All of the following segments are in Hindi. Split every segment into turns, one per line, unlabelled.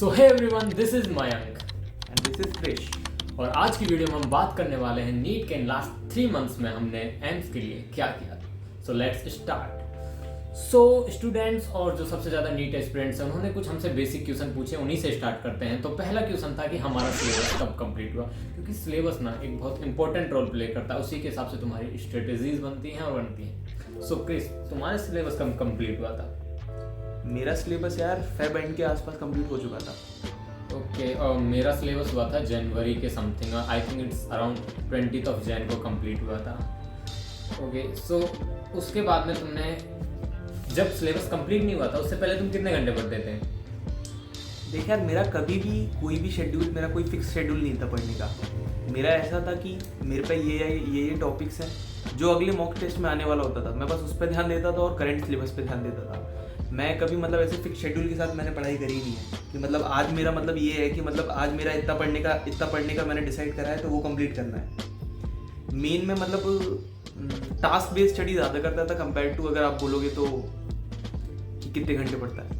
So hey everyone, this is Mayank
and this is Krish.
और आज की वीडियो में हम बात करने वाले हैं नीट के लास्ट 3 मंथ्स में हमने एम्स के लिए क्या किया। So let's start. So students और जो सबसे ज़्यादा नीट एस्पिरेंट्स हैं उन्होंने कुछ हमसे बेसिक क्वेश्चन पूछे, उन्हीं से स्टार्ट करते हैं। तो पहला क्वेश्चन था कि हमारा सिलेबस कब कंप्लीट हुआ, क्योंकि सिलेबस ना एक बहुत इंपॉर्टेंट रोल प्ले करता है, उसी के हिसाब से तुम्हारी स्ट्रेटेजीज बनती हैं और बनती हैं। सो क्रिस, तुम्हारा सिलेबस कब कंप्लीट हुआ था?
मेरा सिलेबस यार फेब एंड के आसपास कंप्लीट हो चुका था।
ओके, और मेरा सिलेबस हुआ था जनवरी के something, I think it's around 20th of Jan को कंप्लीट हुआ था। ओके, सो उसके बाद में तुमने जब सिलेबस कंप्लीट नहीं हुआ था उससे पहले तुम कितने घंटे पढ़ते थे?
देख यार, मेरा कभी भी कोई भी शेड्यूल, मेरा कोई फिक्स शेड्यूल नहीं था पढ़ने का। मेरा ऐसा था कि मेरे पे ये टॉपिक्स हैं जो अगले मॉक टेस्ट में आने वाला होता था, मैं बस उस पर ध्यान देता था और करंट सिलेबस पे ध्यान देता था। मैं कभी मतलब ऐसे फिक्स शेड्यूल के साथ मैंने पढ़ाई करी नहीं है कि मतलब आज मेरा मतलब ये है कि मतलब आज मेरा इतना पढ़ने का मैंने डिसाइड करा है तो वो कंप्लीट करना है। मेन में मतलब टास्क बेस्ड स्टडी ज़्यादा करता था कंपेयर टू अगर आप बोलोगे तो कि कितने घंटे पढ़ता है।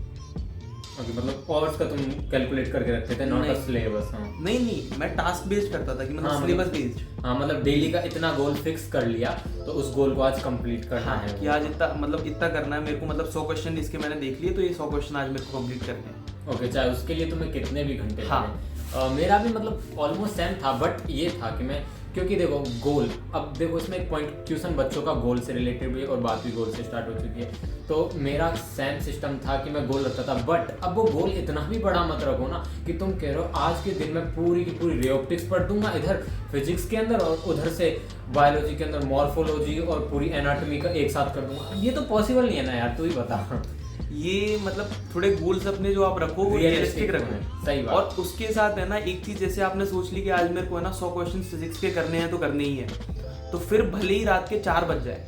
ओके, मतलब आवर्स का तुम कैलकुलेट करके रखते थे, नॉट अ सिलेबस? हाँ
नहीं, मैं टास्क बेस्ड करता था कि मतलब सिलेबस बेस्ड।
हाँ, मतलब डेली का इतना गोल फिक्स कर लिया तो उस गोल को आज कंप्लीट करना है
कि आज इतना करना है मेरे को, मतलब 100 क्वेश्चन इसके मैंने देख लिए तो ये 100 क्वेश्चन आज मेरे को कंप्लीट करने हैं।
ओके, चाहे उसके लिए तुम्हें कितने भी घंटे
हाँ।
मेरा भी मतलब ऑलमोस्ट सेम था, बट ये था कि मैं, क्योंकि देखो गोल, अब देखो इसमें एक पॉइंट क्वेश्चन बच्चों का गोल से रिलेटेड भी और बात भी गोल से स्टार्ट हो चुकी है। तो मेरा सेम सिस्टम था कि मैं गोल रखता था, बट अब वो गोल इतना भी बड़ा मत रखो ना कि तुम कह रहे हो आज के दिन में पूरी की पूरी रियोप्टिक्स पढ़ दूंगा इधर फिजिक्स के अंदर और उधर से बायोलॉजी के अंदर मॉर्फोलॉजी और पूरी एनाटॉमी का एक साथ कर दूंगा। ये तो पॉसिबल नहीं है ना यार, तू ही बता।
ये मतलब थोड़े गोल्स अपने जो आप रखो वो रियलिस्टिक रखो।
सही बात।
और उसके साथ है ना एक चीज, जैसे आपने सोच ली कि आज मेरे को है ना 100 क्वेश्चन फिजिक्स के करने हैं तो करने ही है, तो फिर भले ही रात के 4 बज जाए,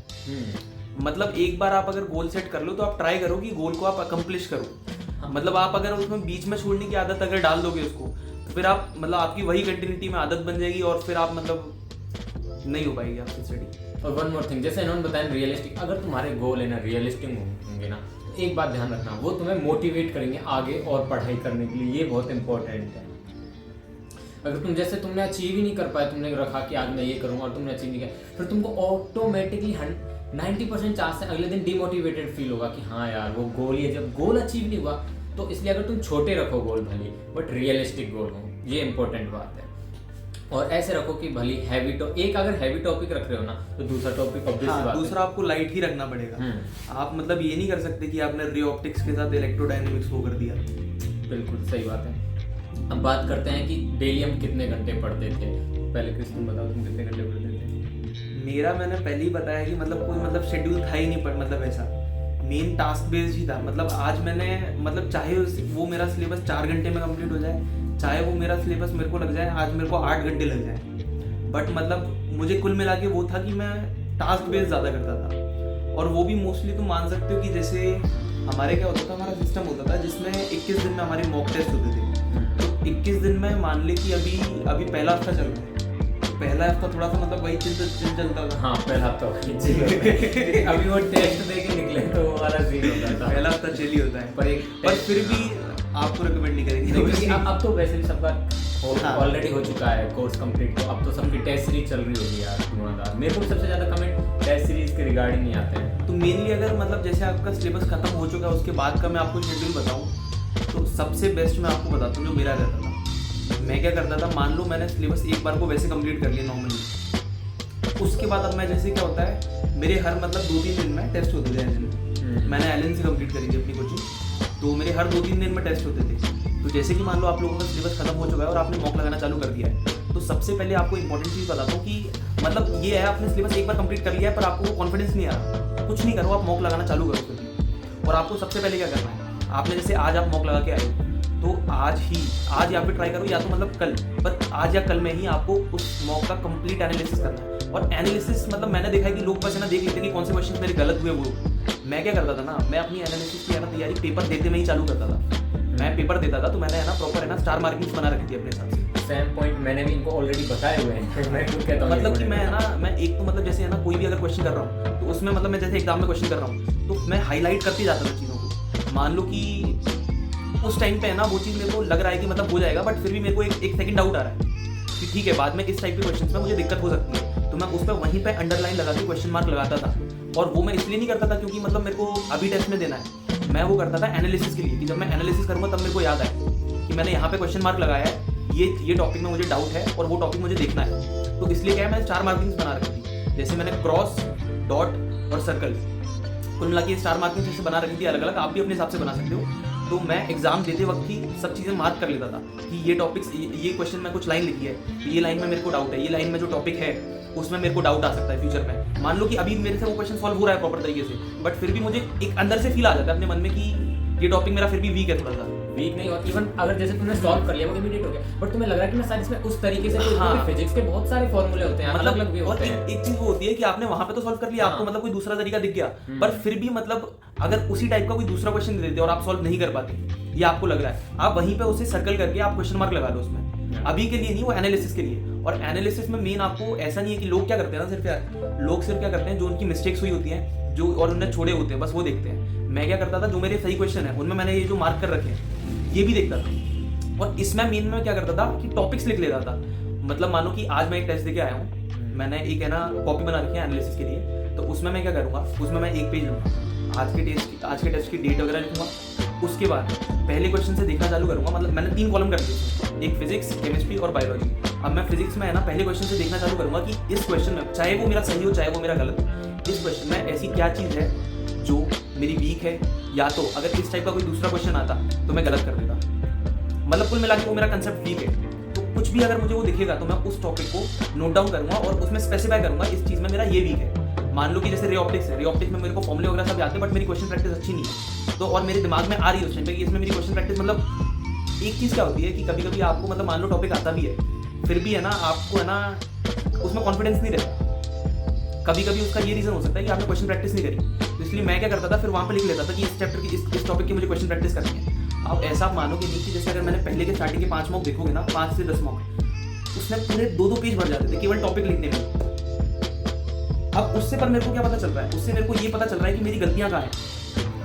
मतलब एक बार आप अगर गोल सेट कर लो तो आप ट्राई करो कि गोल को आप अकम्प्लिश करो। मतलब आप अगर उसमें बीच में छोड़ने की आदत अगर डाल दोगे उसको तो फिर आप मतलब आपकी वही कंटिन्यूटी में आदत बन जाएगी और फिर आप मतलब नहीं हो पाएगी आपकी स्टडी।
और वन मोर थिंग, जैसे इन्होंने बताया रियलिस्टिक, अगर तुम्हारे गोल है ना रियलिस्टिक होंगे ना, एक बात ध्यान रखना, वो तुम्हें मोटिवेट करेंगे आगे और पढ़ाई करने के लिए। ये बहुत इंपॉर्टेंट है। अगर तुमने अचीव ही नहीं कर पाए, तुमने रखा कि आज मैं ये करूंगा और तुमने अचीव नहीं किया, फिर तुमको ऑटोमेटिकली 90% चांस है अगले दिन डिमोटिवेटेड फील होगा कि हाँ यार वो गोल ही है, जब गोल अचीव नहीं हुआ। तो इसलिए अगर तुम छोटे रखो गोल भले, बट रियलिस्टिक गोल हो, ये इंपॉर्टेंट बात है। और ऐसे रखो कि भली अगर हैवी टॉपिक रख रहे हो ना तो दूसरा टॉपिक
दूसरा आपको लाइट ही रखना पड़ेगा। आप मतलब ये नहीं कर सकते कि आपने रे ऑप्टिक्स के साथ इलेक्ट्रोडायनेमिक्स को कर दिया।
बिल्कुल सही बात है। अब बात करते हैं कि डेली हम कितने घंटे पढ़ते थे। पहले क्रिस तुम बताओ, तुम कितने घंटे पढ़ते थे?
मेरा मैंने पहले ही बताया कि मतलब कोई मतलब शेड्यूल था ही नहीं, मतलब ऐसा मेन टास्क बेस्ड ही था। मतलब आज मैंने मतलब चाहे वो मेरा सिलेबस 4 घंटे में कंप्लीट हो जाए, चाहे वो मेरा सिलेबस मेरे को लग जाए आज मेरे को 8 घंटे लग जाए, बट मतलब मुझे कुल मिला के वो था कि मैं टास्क बेस्ड ज़्यादा करता था। और वो भी मोस्टली तुम मान सकते हो कि जैसे हमारे क्या होता था, हमारा सिस्टम होता था जिसमें 21 दिन में हमारे मॉक टेस्ट होते थे। तो 21 दिन में मान ले कि अभी पहला हफ्ता चल रहा है, पहला हफ्ता थोड़ा सा मतलब वही चिल चलता था।
हाँ, पहला हफ्ता अभी वो टेस्ट दे के निकले तो वो वाला सीन होता था।
पहला हफ्ता चिल ही होता है, पर फिर भी आपको रिकमेंड नहीं करेंगे
क्योंकि अब तो वैसे भी सबका ऑलरेडी हो चुका है कोर्स कंप्लीट, तो अब तो सबकी टेस्ट सीरीज चल रही होगी यार। धुआंधार। मेरे को सबसे ज्यादा कमेंट टेस्ट सीरीज के रिगार्डिंग नहीं आते हैं।
तो मेनली अगर मतलब जैसे आपका सिलेबस खत्म हो चुका है उसके बाद का मैं आपको शेड्यूल बताऊँ तो सबसे बेस्ट मैं आपको बताता हूँ जो मेरा रहता था। मैं क्या करता था, मान लो मैंने सिलेबस एक बार को वैसे कंप्लीट कर लिया नॉर्मली, उसके बाद अब मैं जैसे क्या होता है मेरे हर मतलब 2-3 दिन में टेस्ट होते थे। मैंने एलन से कंप्लीट करी थी अपनी कोचिंग, तो मेरे हर 2-3 दिन में टेस्ट होते थे। तो जैसे कि मान लो आप लोगों का सिलेबस खत्म हो चुका है और आपने मॉक लगाना चालू कर दिया है, तो सबसे पहले आपको इंपॉर्टेंट चीज़ बताता हूँ कि मतलब ये है आपने सिलेबस एक बार कंप्लीट कर लिया है पर आपको वो कॉन्फिडेंस नहीं आ रहा, कुछ नहीं करो, आप मॉक लगाना चालू करो फिर। और आपको सबसे पहले क्या करना है, आपने जैसे आज आप मॉक लगा के आए तो आज या फिर ट्राई करो या तो मतलब कल, पर आज या कल में ही आपको उस मॉक का कंप्लीट एनालिसिस करना है। और एनालिसिस मतलब मैंने देखा है कि लोग बस है ना देख लेते हैं कि कौन से क्वेश्चन मेरे गलत हुए। वो मैं क्या करता था ना, मैं अपनी एनालिसिस की है ना तैयारी पेपर देते में ही चालू करता था। मैं पेपर देता था तो मैंने है ना प्रॉपर है ना स्टार मार्किंग्स बना रखी थी अपने हिसाब से।
सेम पॉइंट मैंने भी इनको ऑलरेडी बताए हुए हैं। मैं खुद कहता हूँ
मतलब कि मैं है ना मैं एक तो मतलब जैसे है ना कोई भी अगर क्वेश्चन कर रहा हूँ तो उसमें मतलब मैं जैसे एग्जाम में क्वेश्चन कर रहा हूँ तो मैं हाईलाइट करते जाता था चीज़ों को। मान लो कि उस टाइम पे है ना वो चीज़ मेरे को लग रहा है कि मतलब हो जाएगा, बट फिर भी मेरे को एक सेकंड डाउट आ रहा है कि ठीक है बाद में इस टाइप के क्वेश्चन में मुझे दिक्कत हो सकती है, तो मैं उस पर वहीं पे अंडरलाइन लगा के क्वेश्चन मार्क लगाता था। और वो मैं इसलिए नहीं करता था क्योंकि मतलब मेरे को अभी टेस्ट में देना है, मैं वो करता था एनालिसिस के लिए, कि जब मैं एनालिसिस करूँगा तब मेरे को याद आए कि मैंने यहाँ पे क्वेश्चन मार्क लगाया है, ये टॉपिक में मुझे डाउट है और वो टॉपिक मुझे देखना है। तो इसलिए क्या है, मैंने 4 मार्किंग्स बना रखी थी, जैसे मैंने क्रॉस, डॉट और सर्कल, कुल मिला के 4 मार्किंग जैसे बना रखी थी अलग अलग, आप भी अपने हिसाब से बना सकते हो। तो मैं एग्जाम देते वक्त ही सब चीज़ें मार्क कर लेता था कि ये टॉपिक्स, ये क्वेश्चन में कुछ लाइन लिखी है तो ये लाइन में मेरे को डाउट है, ये लाइन में जो टॉपिक है उसमें मेरे को डाउट आ सकता है फ्यूचर में। मान लो कि अभी मेरे से वो क्वेश्चन सॉल्व हो रहा है प्रॉपर तरीके से, बट फिर भी मुझे एक अंदर से फील आ जाता है अपने मन में कि ये टॉपिक मेरा फिर भी वीक है थोड़ा सा।
वीक नहीं, और इवन अगर जैसे तुमने सॉल्व कर लिया वो इमीडिएट हो गया, बट तुम्हें लग रहा है कि मैं शायद इसमें उस तरीके से
हाँ।
फिजिक्स के बहुत सारे फॉर्मूले होते हैं,
मतलब
अलग-अलग वे
और
होते हैं।
एक चीज वो होती है कि आपने वहां पे तो सॉल्व कर लिया, आपको
हाँ।
मतलब कोई दूसरा तरीका दिख गया, पर फिर भी मतलब अगर उसी टाइप का कोई दूसरा क्वेश्चन दे देते और आप सॉल्व नहीं कर पाते, ये आपको लग रहा है, आप वहीं पे उसे सर्कल करके आप क्वेश्चन मार्क लगा लो उसमें। अभी के लिए नहीं, वो एनालिसिस के लिए। और एनालिसिस में मेन आपको ऐसा नहीं है कि लोग क्या करते हैं ना, सिर्फ यार लोग सिर्फ क्या करते हैं, जो उनकी मिस्टेक्स हुई होती हैं जो और उन्हें छोड़े होते हैं बस वो देखते हैं। मैं क्या करता था, जो मेरे सही क्वेश्चन है उनमें मैंने ये जो मार्क कर रखे हैं ये भी देखता था, और इसमें मेन में क्या करता था कि टॉपिक्स लिख लेता था। मतलब मानो कि आज मैं एक टेस्ट देके आया हूँ, मैंने एक है ना कॉपी बना रखी है एनालिसिस के लिए, तो उसमें मैं क्या करूँगा, उसमें मैं एक पेज लूँगा, आज के टेस्ट की डेट वगैरह लिखूँगा, उसके बाद पहले क्वेश्चन से देखना चालू करूँगा। मतलब मैंने 3 कॉलम कर दिए, एक फिजिक्स, केमिस्ट्री और बायोलॉजी। अब मैं फिजिक्स में है ना पहले क्वेश्चन से देखना चालू करूँगा कि इस क्वेश्चन में, चाहे वो मेरा सही हो चाहे वो मेरा गलत, इस क्वेश्चन में ऐसी क्या चीज़ है जो मेरी वीक है, या तो अगर इस टाइप का कोई दूसरा क्वेश्चन आता तो मैं गलत कर देता। मतलब कुल मिला के वो मेरा कंसेप्ट वीक है, तो कुछ भी अगर मुझे वो दिखेगा तो मैं उस टॉपिक को नोट डाउन करूँगा और उसमें स्पेसिफाई करूँगा इस चीज़ में मेरा ये वीक है। मान लो कि जैसे रे ऑप्टिक्स है, रे ऑप्टिक्स में मेरे को फॉर्मूले वगैरह सब आते हैं, बट मेरी क्वेश्चन प्रैक्टिस अच्छी नहीं है, तो और मेरे दिमाग में आ रही है उस टाइम पे कि इसमें मेरी क्वेश्चन प्रैक्टिस, मतलब एक चीज़ क्या होती है कि कभी कभी आपको मतलब मान लो टॉपिक आता भी है, फिर भी है ना आपको है ना उसमें कॉन्फिडेंस नहीं रहता। कभी कभी उसका ये रीज़न हो सकता है कि आपने क्वेश्चन प्रैक्टिस नहीं करी, तो इसलिए मैं क्या करता था, फिर वहाँ पर लिख लेता था कि इस चैप्टर की इस टॉपिक की मुझे क्वेश्चन प्रैक्टिस करनी है। अब ऐसा आप मानो कि नहीं कि जैसे अगर मैंने पहले के स्टार्टिंग के 5 मॉक देखोगे ना, 5 से 10 मॉक, उसमें पूरे 2-2 पेज भर जाते थे केवल टॉपिक लिखने में। अब उससे पर मेरे को क्या पता चल रहा है, उससे मेरे को ये पता चल रहा है कि मेरी गलतियाँ कहाँ हैं,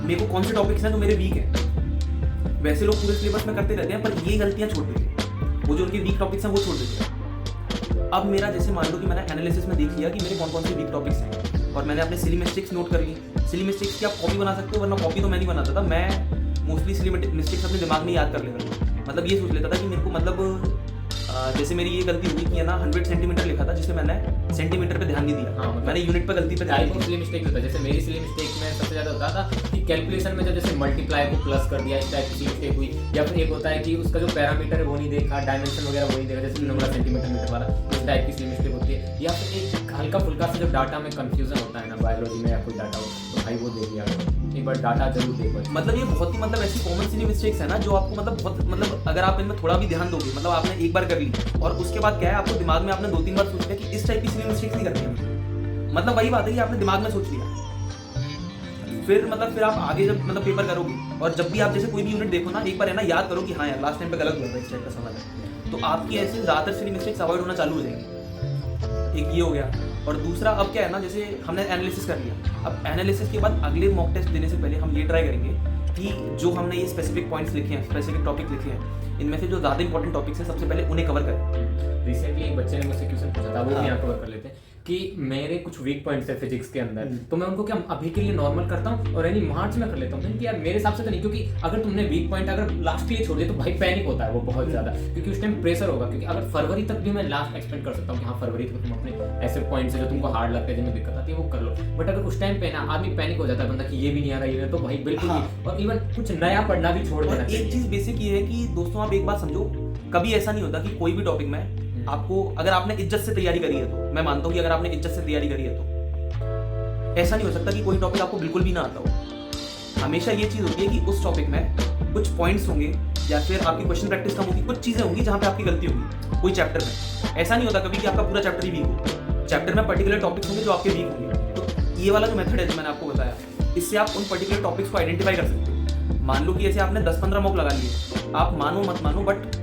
मेरे को कौन से टॉपिक्स हैं जो मेरे वीक हैं। वैसे लोग पूरे सिलेबस में करते रहते हैं, पर ये गलतियाँ छोड़ देते हैं, वो जो उनके वीक टॉपिक्स हैं वो छोड़ देते हैं। अब मेरा जैसे मान लो कि मैंने एनालिसिस में देख लिया कि मेरे कौन कौन से वीक टॉपिक्स हैं, और मैंने अपने सिली मिस्टेक्स नोट कर ली। सिली मिस्टेक्स की आप कॉपी बना सकते हो, वरना कॉपी तो मैं नहीं बनाता था, मैं मोस्टली सिली मिस्टेक्स अपने दिमाग में याद कर लेता था। मतलब ये सोच लेता था कि मेरे को मतलब जैसे मेरी ये गलती हुई कि है ना 100 सेंटीमीटर लिखा था, जिसमें मैंने सेंटीमीटर पे ध्यान नहीं दिया।
हाँ, मतलब
मैंने यूनिट पे गलती पे ध्यान
टाइप ऑफ
दिया।
सिली मिस्टेक होता है। जैसे मेरी सिली मिस्टेक में सबसे ज़्यादा होता था कि कैलकुलेशन में जैसे मल्टीप्लाई को प्लस कर दिया, इस टाइप की मिस्टेक हुई। या फिर एक होता है कि उसका जो पैरामीटर है वो नहीं देखा, डायमेंशन वगैरह वो नहीं देखा, जैसे नंबर सेंटीमीटर मीटर वाला, इस टाइप की सिली मिस्टेक होती है। या फिर एक हल्का फुल्का सा जो डाटा में कंफ्यूजन होता है ना, बायोलॉजी में या कोई डाटा हो, तो भाई वो देख लिया करो, एक बार डाटा जरूर देखो।
मतलब ये बहुत ही मतलब ऐसी कॉमन सिली मिस्टेक्स है ना जो आपको मतलब बहुत मतलब अगर आप इनमें थोड़ा भी ध्यान दोगे, मतलब आपने एक बार कर ली और उसके बाद क्या है आपको दिमाग में आपने 2-3 बार सोच लिया कि इस टाइप की सिली मिस्टेक्स नहीं करनी है। मतलब वही बात है कि आपने दिमाग में सोच लिया, फिर आप आगे जब मतलब पेपर करोगे और जब भी आप जैसे कोई भी यूनिट देखो ना, एक बार है ना याद करो कि हाँ यार लास्ट टाइम पे गलत हुआ था, इस टाइप का सवाल है, तो आपकी ऐसी ज़्यादातर सिली मिस्टेक्स अवॉइड होना चालू हो जाएंगी। एक ये हो गया, और दूसरा अब क्या है ना, जैसे हमने एनालिसिस कर लिया, अब एनालिसिस के बाद अगले मॉक टेस्ट देने से पहले हम ये ट्राई करेंगे कि जो हमने ये स्पेसिफिक पॉइंट्स लिखे हैं, स्पेसिफिक टॉपिक लिखे हैं, इनमें से जो ज़्यादा इंपॉर्टेंट टॉपिक्स हैं सबसे पहले उन्हें कवर करें।
रिसेंटली एक बच्चे ने मुझसे क्वेश्चन पूछा था, वो भी यहाँ कवर कर लेते हैं कि मेरे कुछ वीक पॉइंट्स है फिजिक्स के अंदर, तो मैं उनको क्या अभी के लिए नॉर्मल करता हूँ और यानी मार्च में कर लेता हूँ। कि यार मेरे हिसाब से तो नहीं, क्योंकि अगर तुमने वीक पॉइंट अगर लास्ट के लिए छोड़ दिया तो भाई पैनिक होता है वो बहुत ज़्यादा, क्योंकि उस टाइम प्रेशर होगा। क्योंकि अगर फरवरी तक भी मैं लास्ट एक्सपेक्ट कर सकता हूँ कि हाँ फरवरी तक तुम अपने ऐसे पॉइंट्स है जो तुमको हार्ड लगता है, जिनमें दिक्कत आती है वो कर लो। बट अगर उस टाइम पे ना आदमी पैनिक हो जाता है बंदा कि ये भी नहीं आ रहा है, तो भाई बिल्कुल भी, और इवन कुछ नया पढ़ना भी छोड़ देना चाहिए।
एक चीज़ बेसिक ये है कि दोस्तों आप एक बात समझो, कभी ऐसा नहीं होता कि कोई भी टॉपिक में आपको, अगर आपने इज्जत से तैयारी करी है तो मैं मानता हूँ कि अगर आपने इज्जत से तैयारी करी है तो ऐसा नहीं हो सकता कि कोई टॉपिक आपको बिल्कुल भी ना आता हो। हमेशा ये चीज़ होती है कि उस टॉपिक में कुछ पॉइंट्स होंगे या फिर आपकी क्वेश्चन प्रैक्टिस कम होगी, कुछ चीज़ें होंगी जहाँ पे आपकी गलती होगी कोई चैप्टर में। ऐसा नहीं होता कभी कि आपका पूरा चैप्टर ही वीक हो, चैप्टर में पर्टिकुलर टॉपिक्स होंगे जो आपके वीक होंगे। तो ये वाला जो मेथड है जो मैंने आपको बताया, इससे आप उन पर्टिकुलर टॉपिक्स को आइडेंटिफाई कर सकते हो। मान लो कि ऐसे आपने 10-15 मॉक लगा लिए, आप मानो मत मानो, बट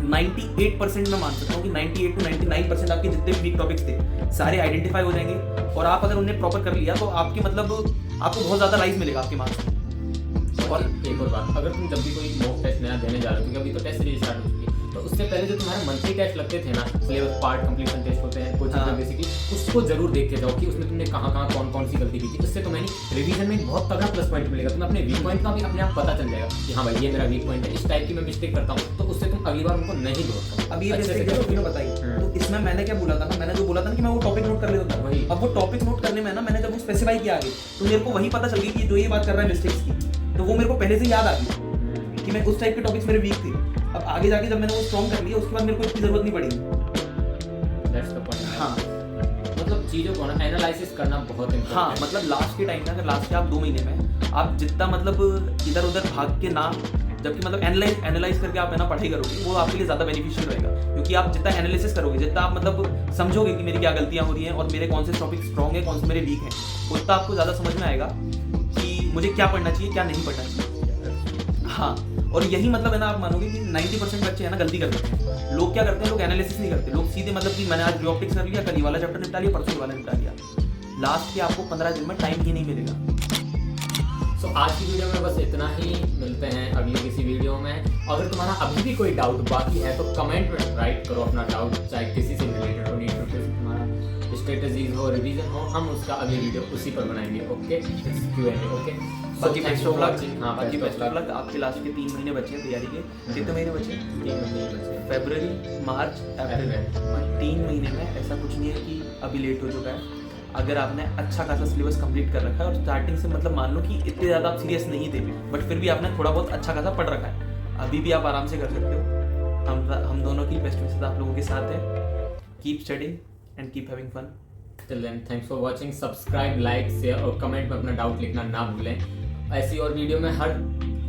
98% में मान सकता हूँ कि 98 to 99% आपके जितने भी वीक टॉपिक्स थे सारे आइडेंटिफाई हो जाएंगे, और आप अगर उन्हें प्रॉपर कर लिया तो आपके मतलब आपको बहुत ज़्यादा राइज मिलेगा आपके मार्क्स में।
और एक और बात, अगर तुम जब भी कोई मॉक टेस्ट नया देने जा रहे हो, क्योंकि अभी तो टेस्ट सीरीज स्टार्ट हो चुकी है, तो उससे पहले जो तुम्हारे मंथली टेस्ट लगते थे ना, सिलेबस पार्ट कंप्लीशन टेस्ट होते हैं कोचिंग में बेसिकली, उसको जरूर देख के जाओ कि उसमें तुमने कहाँ कहाँ कौन कौन सी गलती की थी। इससे तुम्हें रिवीजन में एक बहुत तगड़ा प्लस पॉइंट मिलेगा, तुम्हें अपने वीक पॉइंट का भी अपने आप पता चल जाएगा कि हाँ भाई ये मेरा वीक पॉइंट है, इस टाइप की मैं मिस्टेक करता हूँ, तो उससे तुम अगली बार उनको नहीं दोहराओ।
अब ये मिस्टेक जो तुमने बताई, तो इसमें मैंने क्या बोला था ना, मैंने जो बोला था कि मैं वो टॉपिक नोट कर लेता था,
वही।
अब वो टॉपिक नोट करने में ना मैंने जब वो स्पेसिफाई किया आगे, तो मेरे को वही पता चल गई कि जो ये बात कर रहा है मिस्टेक्स की, तो वो मेरे को पहले से याद आ गई कि मैं उस टाइप के टॉपिक्स मेरे वीक थे। अब आगे जाके जब मैंने वो स्ट्रॉन्ग कर लिया, उसके बाद मेरे को इतनी जरूरत नहीं पड़ेगी।
That's the point.
हाँ,
मतलब चीजों को ना एनालिसिस करना बहुत इम्पोर्टेंट
हाँ, मतलब लास्ट के टाइम में, अगर लास्ट के आप 2 महीने में आप जितना मतलब इधर उधर भाग के ना, जबकि मतलब एनालाइज करके आप है ना पढ़ाई करोगे, वो आपके लिए ज़्यादा बेनिफिशियल रहेगा, क्योंकि आप जितना एनालिसिस करोगे, जितना आप मतलब समझोगे कि मेरी क्या गलतियाँ हो रही हैं और मेरे कौन से टॉपिक स्ट्रॉन्ग है, कौन से मेरे वीक हैं, उतना आपको ज़्यादा समझ में आएगा कि मुझे क्या पढ़ना चाहिए, क्या नहीं पढ़ना चाहिए। हाँ, और यही मतलब है ना, आप मानोगे कि 90% बच्चे है ना गलती करते हैं। लोग क्या करते हैं, लोग एनालिसिस नहीं करते, लोग सीधे मतलब कि मैंने आज रिऑप्टिक्स कर लिया, कल ये वाला चैप्टर निपटा लिया, परसों ये वाला निपटा लिया, लास्ट के आपको 15 दिन में टाइम ही नहीं मिलेगा।
सो आज की वीडियो में बस इतना ही, मिलते हैं अगली किसी वीडियो में। अगर तुम्हारा अभी भी कोई डाउट बाकी है तो कमेंट में राइट करो अपना डाउट, चाहे किसी से रिलेटेड हो, नीट तुम्हारा स्ट्रेटजीज हो, रिवीजन हो, हम उसका अगली वीडियो उसी पर बनाएंगे। Okay, Q&A। ओके,
बाकी बेस्ट ऑफ लक।
हाँ,
बाकी
बेस्ट
बेस्ट ऑफ लक। आपके लास्ट के 3 महीने बचे हैं तैयारी के। कितने महीने बचे हैं?
3 महीने बचे हैं।
फरवरी, मार्च, अप्रैल। 3 महीने में ऐसा कुछ नहीं है कि अभी लेट हो चुका है। अगर आपने अच्छा खासा सिलेबस कंप्लीट कर रखा है और स्टार्टिंग से मतलब मान लो कि इतने ज़्यादा आप सीरियस नहीं थे, बट फिर भी आपने थोड़ा बहुत अच्छा खासा पढ़ रखा है, अभी भी आप आराम से कर सकते हो। हम दोनों की बेस्ट विशेस आप लोगों के साथ है। Keep studying and keep having fun.
Till then, thanks for watching. Subscribe, like, share और कमेंट में अपना डाउट लिखना ना भूलें। ऐसी और वीडियो में हर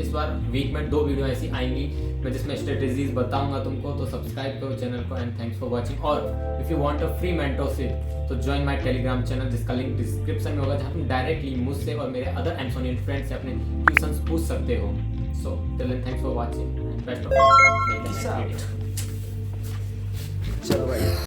इस बार वीक में 2 वीडियो ऐसी आएंगी मैं जिसमें स्ट्रेटेजीज बताऊंगा तुमको, तो सब्सक्राइब करो चैनल को एंड थैंक्स फॉर वाचिंग। और if you want a free mentorship तो ज्वाइन माय टेलीग्राम चैनल, जिसका लिंक डिस्क्रिप्शन में होगा, जहाँ तुम डायरेक्टली मुझसे और मेरे अदर एमसोनियन फ्रेंड्स से अपने क्वेश्चंस पूछ सकते हो। So till then, thanks for watching and best of luck.
चलो भाई।